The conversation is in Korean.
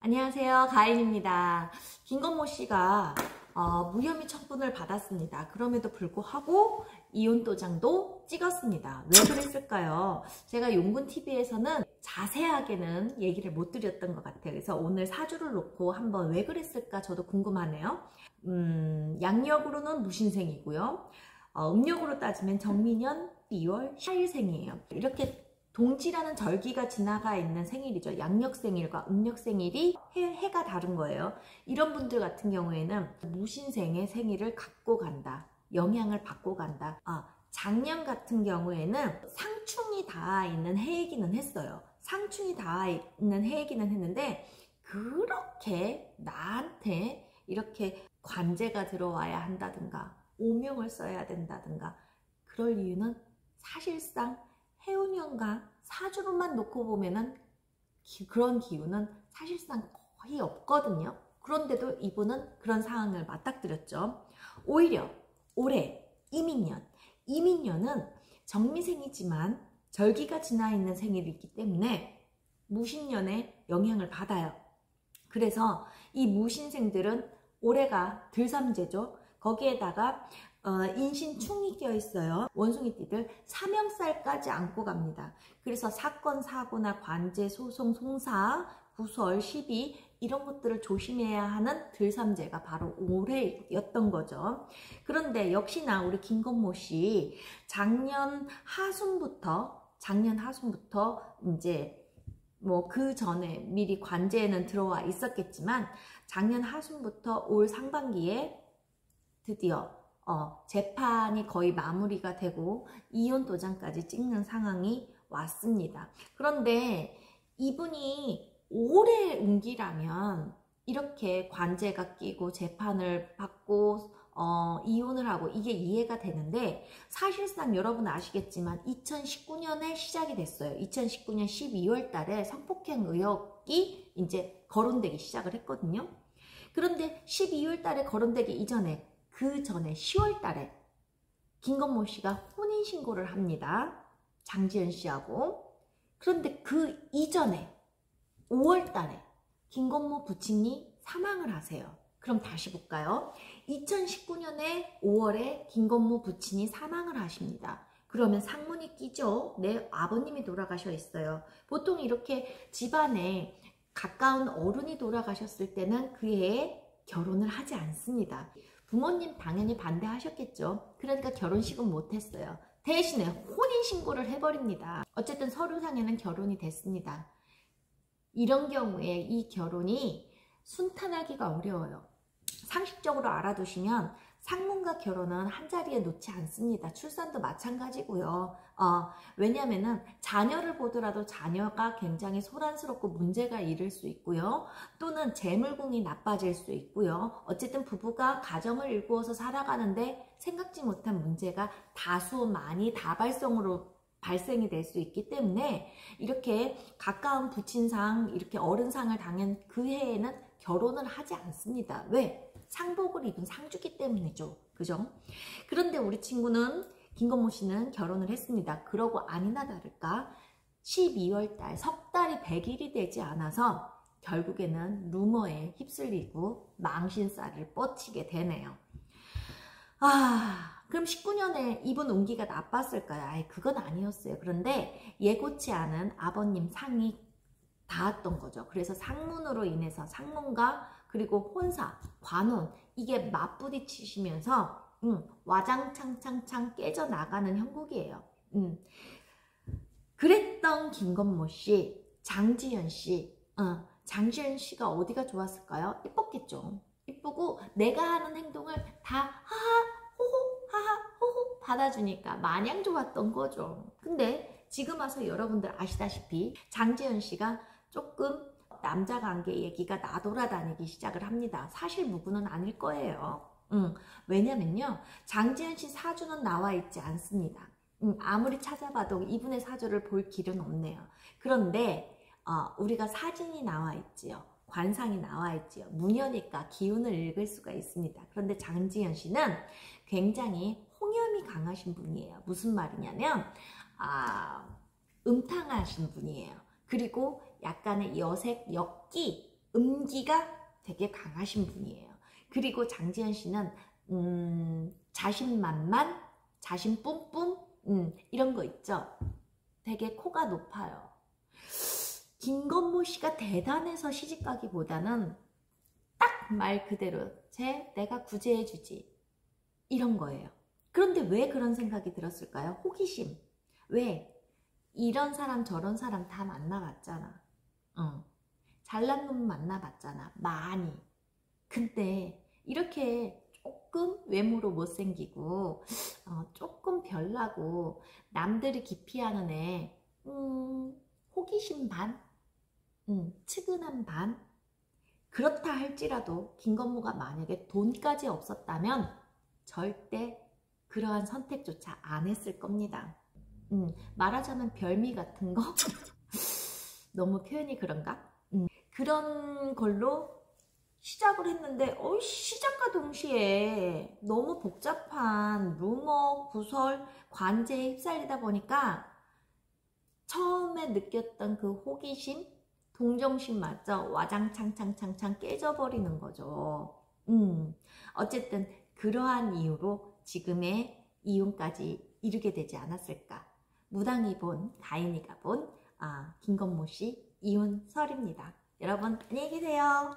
안녕하세요. 가인입니다. 김건모 씨가 무혐의 처분을 받았습니다. 그럼에도 불구하고 이혼 도장도 찍었습니다. 왜 그랬을까요? 제가 용군TV에서는 자세하게는 얘기를 못 드렸던 것 같아요. 그래서 오늘 사주를 놓고 한번 왜 그랬을까 저도 궁금하네요. 양력으로는 무신생이고요. 음력으로 따지면 정민년 2월 4일생이에요. 이렇게 동지라는 절기가 지나가 있는 생일이죠. 양력생일과 음력생일이 해가 다른 거예요. 이런 분들 같은 경우에는 무신생의 생일을 갖고 간다. 영향을 받고 간다. 작년 같은 경우에는 상충이 닿아 있는 해이기는 했어요. 상충이 닿아 있는 해이기는 했는데 그렇게 나한테 이렇게 관제가 들어와야 한다든가 오명을 써야 된다든가 그럴 이유는 사실상 해운년과 사주로만 놓고 보면은 그런 기운은 사실상 거의 없거든요. 그런데도 이분은 그런 상황을 맞닥뜨렸죠. 오히려 올해 이민년은 정미생이지만 절기가 지나 있는 생일이기 때문에 무신년의 영향을 받아요. 그래서 이 무신생들은 올해가 들삼재죠. 거기에다가 인신충이 껴있어요. 원숭이띠들 사명살까지 안고 갑니다. 그래서 사건, 사고나 관제, 소송, 송사, 구설, 시비 이런 것들을 조심해야 하는 들삼재가 바로 올해였던 거죠. 그런데 역시나 우리 김건모 씨 작년 하순부터 이제 뭐 그 전에 미리 관제에는 들어와 있었겠지만 작년 하순부터 올 상반기에 드디어 재판이 거의 마무리가 되고 이혼 도장까지 찍는 상황이 왔습니다. 그런데 이분이 올해 운기라면 이렇게 관제가 끼고 재판을 받고 이혼을 하고 이게 이해가 되는데 사실상 여러분 아시겠지만 2019년에 시작이 됐어요. 2019년 12월 달에 성폭행 의혹이 이제 거론되기 시작을 했거든요. 그런데 12월 달에 거론되기 이전에 그 전에 10월 달에 김건모 씨가 혼인신고를 합니다. 장지연 씨하고. 그런데 그 이전에 5월 달에 김건모 부친이 사망을 하세요. 그럼 다시 볼까요? 2019년에 5월에 김건모 부친이 사망을 하십니다. 그러면 상문이 끼죠. 내 아버님이 돌아가셔 있어요. 보통 이렇게 집안에 가까운 어른이 돌아가셨을 때는 그 해에 결혼을 하지 않습니다. 부모님 당연히 반대하셨겠죠. 그러니까 결혼식은 못했어요. 대신에 혼인신고를 해버립니다. 어쨌든 서류상에는 결혼이 됐습니다. 이런 경우에 이 결혼이 순탄하기가 어려워요. 상식적으로 알아두시면 상문과 결혼은 한자리에 놓지 않습니다. 출산도 마찬가지고요. 왜냐면은 자녀를 보더라도 자녀가 굉장히 소란스럽고 문제가 일을 수 있고요. 또는 재물궁이 나빠질 수 있고요. 어쨌든 부부가 가정을 일구어서 살아가는데 생각지 못한 문제가 다수 많이 다발성으로 발생이 될 수 있기 때문에 이렇게 가까운 부친상 이렇게 어른상을 당한 그 해에는 결혼을 하지 않습니다. 왜? 상복을 입은 상주기 때문이죠. 그죠? 그런데 우리 친구는 김건모 씨는 결혼을 했습니다. 그러고 아니나 다를까 12월 달 석 달이 100일이 되지 않아서 결국에는 루머에 휩쓸리고 망신살을 뻗치게 되네요. 그럼 19년에 이분 운기가 나빴을까요? 그건 아니었어요. 그런데 예고치 않은 아버님 상이 닿았던 거죠. 그래서 상문으로 인해서 상문과 그리고 혼사, 관혼 이게 맞부딪히시면서 와장창창창 깨져나가는 형국이에요. 그랬던 김건모 씨, 장지연 씨, 장지연 씨가 어디가 좋았을까요? 이뻤겠죠. 이쁘고 내가 하는 행동을 다 하하 호호 받아주니까 마냥 좋았던 거죠. 근데 지금 와서 여러분들 아시다시피 장지연 씨가 조금 남자 관계 얘기가 나돌아다니기 시작을 합니다. 사실 무구는 아닐 거예요. 왜냐면요 장지연 씨 사주는 나와 있지 않습니다. 아무리 찾아봐도 이분의 사주를 볼 길은 없네요. 그런데 우리가 사진이 나와 있지요. 관상이 나와 있지요. 무녀니까 기운을 읽을 수가 있습니다. 그런데 장지연 씨는 굉장히 홍염이 강하신 분이에요. 무슨 말이냐면 음탕하신 분이에요. 그리고 약간의 여색, 역기, 음기가 되게 강하신 분이에요. 그리고 장지연 씨는 자신만만, 자신 뿜뿜 이런 거 있죠. 되게 코가 높아요. 김건모 씨가 대단해서 시집가기보다는 딱 말 그대로 내가 구제해주지 이런 거예요. 그런데 왜 그런 생각이 들었을까요? 호기심. 왜? 이런 사람 저런 사람 다 만나봤잖아. 잘난 놈 만나봤잖아. 많이. 근데 이렇게 조금 외모로 못생기고 조금 별나고 남들이 기피하는 애 호기심 반? 측은한 반? 그렇다 할지라도 김건모가 만약에 돈까지 없었다면 절대 그러한 선택조차 안 했을 겁니다. 말하자면 별미 같은 거? 너무 표현이 그런가? 그런 걸로 시작을 했는데 시작과 동시에 너무 복잡한 루머, 구설, 관제에 휩쓸리다 보니까 처음에 느꼈던 그 호기심, 동정심마저 와장창창창창 깨져버리는 거죠. 어쨌든 그러한 이유로 지금의 이혼까지 이르게 되지 않았을까. 무당이 본, 가인이가 본 김건모 씨 이혼설입니다. 여러분 안녕히 계세요.